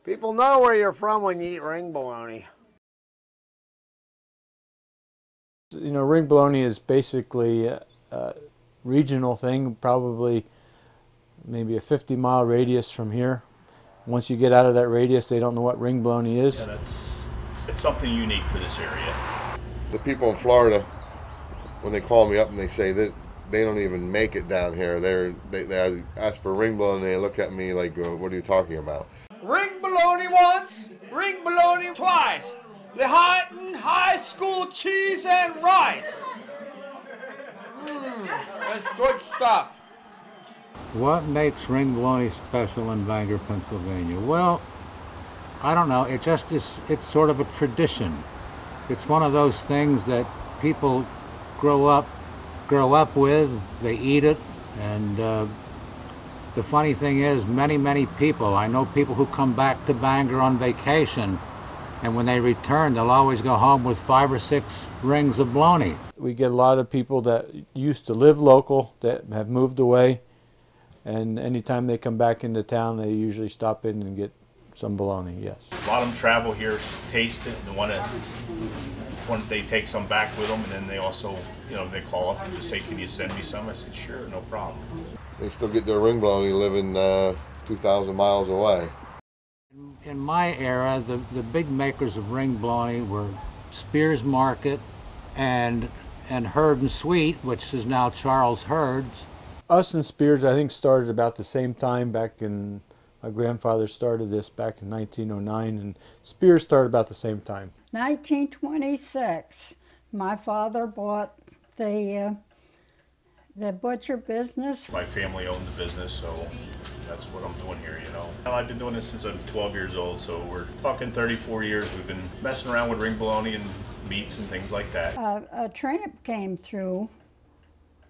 People know where you're from when you eat ring bologna. You know, Ring Bologna is basically a regional thing, probably maybe a 50-mile radius from here. Once you get out of that radius, they don't know what Ring Bologna is. Yeah, it's something unique for this area. The people in Florida, when they call me up and they say that they don't even make it down here, they ask for Ring Bologna, they look at me like, what are you talking about? Ring bologna once, ring bologna twice. The high school cheese and rice. That's good stuff. What makes Ring Bologna special in Bangor, Pennsylvania? Well, I don't know. It just is. It's sort of a tradition. It's one of those things that people grow up with. They eat it, and the funny thing is, many people. I know people who come back to Bangor on vacation, and when they return, they'll always go home with 5 or 6 rings of bologna. We get a lot of people that used to live local that have moved away, and anytime they come back into town, they usually stop in and get some bologna, yes. A lot of them travel here, taste it, and want they take some back with them, and then they also, you know, they call up and just say, can you send me some? I said, sure, no problem. They still get their ring bologna living 2,000 miles away. In my era, the big makers of ring bologna were Spears Market and Hurd and Sweet, which is now Charles Hurd's. Us and Spears, I think, started about the same time back in, my grandfather started this back in 1909, and Spears started about the same time. 1926, my father bought the butcher business. My family owned the business, so that's what I'm doing here, you know. I've been doing this since I'm 12 years old, so we're talking 34 years. We've been messing around with ring bologna and meats and things like that. A tramp came through,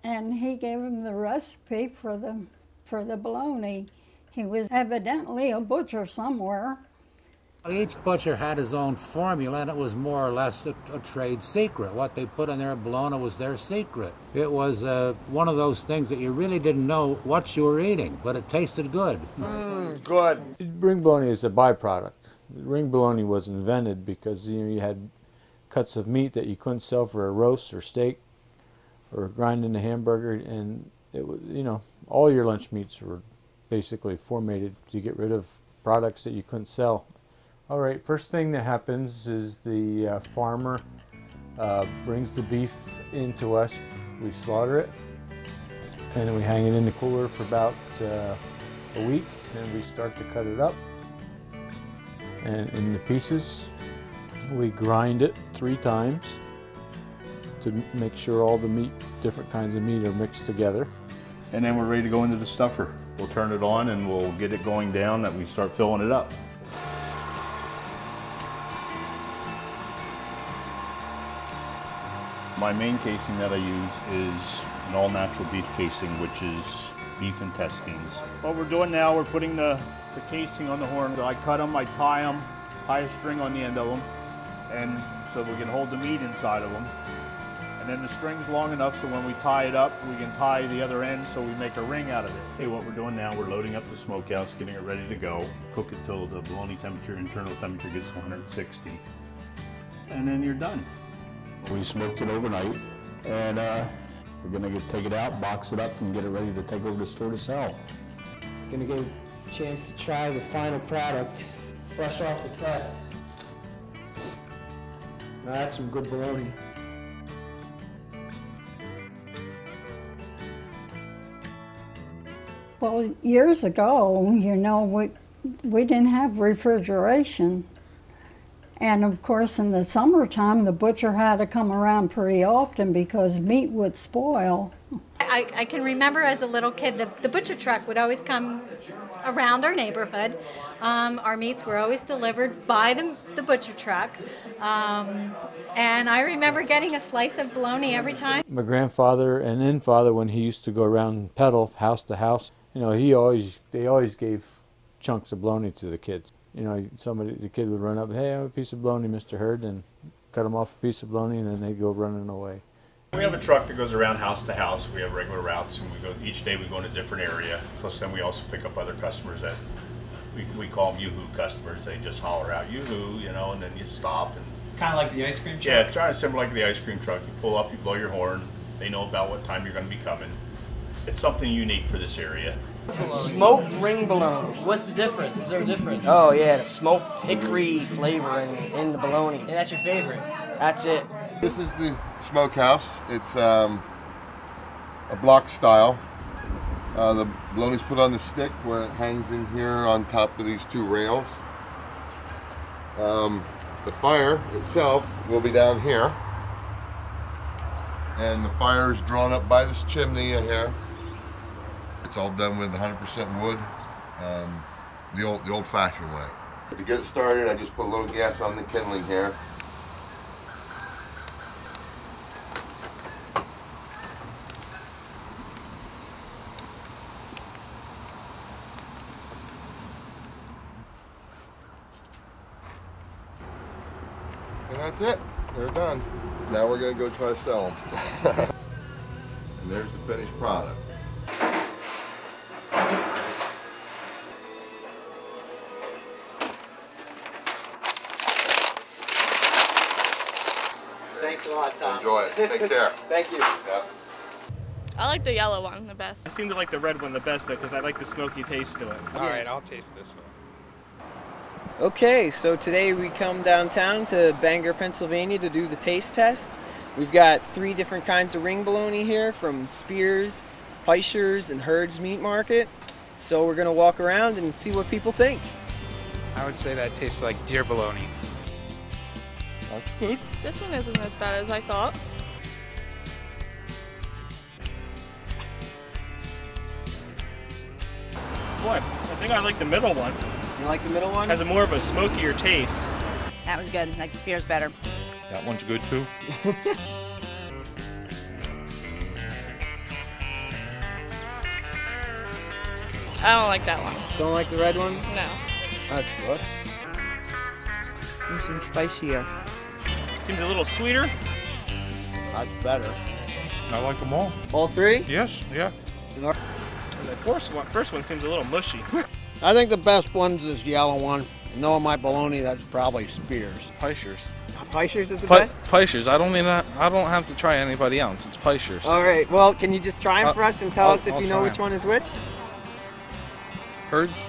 and he gave him the recipe for the bologna. He was evidently a butcher somewhere. Each butcher had his own formula, and it was more or less a trade secret. What they put in their bologna was their secret. It was one of those things that you really didn't know what you were eating, but it tasted good. Good. Ring bologna is a byproduct. Ring bologna was invented because you had cuts of meat that you couldn't sell for a roast or steak or grind in a hamburger, and it was, you know, all your lunch meats were basically formatted to get rid of products that you couldn't sell. All right, first thing that happens is the farmer brings the beef into us. We slaughter it, and then we hang it in the cooler for about a week, and we start to cut it up and in the pieces. We grind it 3 times to make sure all the meat, different kinds of meat, are mixed together. And then we're ready to go into the stuffer. We'll turn it on and we'll get it going down that we start filling it up. My main casing that I use is an all-natural beef casing, which is beef intestines. What we're doing now, we're putting the casing on the horn. So I cut them, I tie them, tie a string on the end of them, and so we can hold the meat inside of them. And then the string's long enough so when we tie it up, we can tie the other end so we make a ring out of it. Okay, what we're doing now, we're loading up the smokehouse, getting it ready to go. Cook it till the bologna temperature, internal temperature gets to 160. And then you're done. We smoked it overnight, and we're gonna take it out, box it up, and get it ready to take over to the store to sell. Gonna get a chance to try the final product, fresh off the press. Now that's some good bologna. Well, years ago, you know, we didn't have refrigeration. And of course, in the summertime, the butcher had to come around pretty often because meat would spoil. I can remember as a little kid, the butcher truck would always come around our neighborhood. Our meats were always delivered by the butcher truck. And I remember getting a slice of bologna every time. My grandfather and then father, when he used to go around and peddle house to house, you know, they always gave chunks of bologna to the kids. You know, the kid would run up, hey, I have a piece of bologna, Mr. Hurd, and cut them off a piece of bologna, and then they'd go running away. We have a truck that goes around house to house. We have regular routes, and each day we go in a different area. Plus then we also pick up other customers that We call them yoo-hoo customers. They just holler out yoo-hoo, you know, and then you stop. And kind of like the ice cream truck? Yeah, it's kind of similar like the ice cream truck. You pull up, you blow your horn. They know about what time you're going to be coming. It's something unique for this area. Smoked ring bologna. What's the difference? Is there a difference? Oh yeah, the smoked hickory flavor in the bologna. And that's your favorite? That's it. This is the smokehouse. It's a block style. The bologna's put on the stick where it hangs in here on top of these two rails. The fire itself will be down here. And the fire is drawn up by this chimney here. It's all done with 100% wood, the old-fashioned way. To get it started, I just put a little gas on the kindling here. And that's it. They're done. Now we're going to go try to sell them. And there's the finished product. Thanks a lot, Tom. Enjoy it. Take care. Thank you. Yep. I like the yellow one the best. I seem to like the red one the best though because I like the smoky taste to it. Alright, I'll taste this one. Okay, so today we come downtown to Bangor, Pennsylvania to do the taste test. We've got 3 different kinds of ring bologna here from Spears, Peischer's, and Herd's Meat Market. So we're going to walk around and see what people think. I would say that tastes like deer bologna. That's good. This one isn't as bad as I thought. Boy, I think I like the middle one. You like the middle one? Has a more of a smokier taste. That was good. Like the Spears better. That one's good too. I don't like that one. Don't like the red one? No. That's good. This one's spicier. Seems a little sweeter. That's better. I like them all. All 3? Yes, yeah. And the first one seems a little mushy. I think the best one's this yellow one. Knowing my bologna, that's probably Spears. Peischer's. Peischer's is the best? Peischer's. I don't have to try anybody else. It's Peischer's. All right. Well, can you just try them for us and tell us if you know which one is which? Herd's.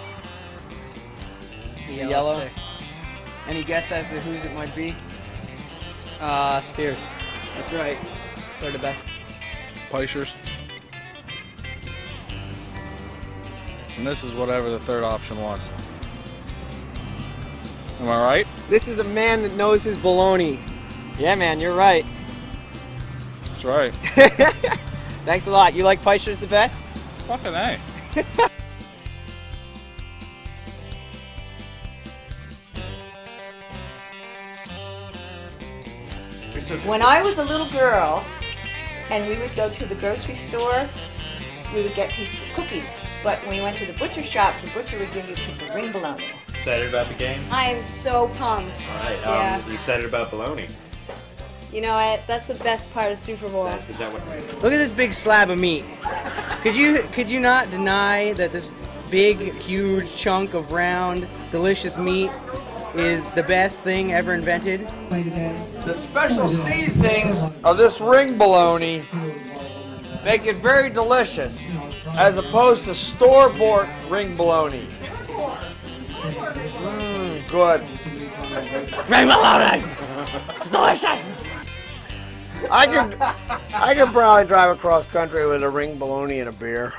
The yellow. Stick. Any guess as to whose it might be? Spears. That's right. They're the best. Peischer's. And this is whatever the third option was. Am I right? This is a man that knows his bologna. Yeah, man, you're right. That's right. Thanks a lot. You like Peischer's the best? Fucking A. When I was a little girl and we would go to the grocery store, we would get pieces of cookies. But when we went to the butcher shop, the butcher would give you a piece of ring bologna. Excited about the game? I am so pumped. All right. Yeah. You excited about bologna? You know what? That's the best part of Super Bowl. Is that what? Look at this big slab of meat. Could you not deny that this big, huge chunk of round, delicious meat is the best thing ever invented? The special seasonings of this ring bologna make it very delicious, as opposed to store-bought ring bologna. Good. Ring bologna! It's delicious! I can probably drive across country with a ring bologna and a beer.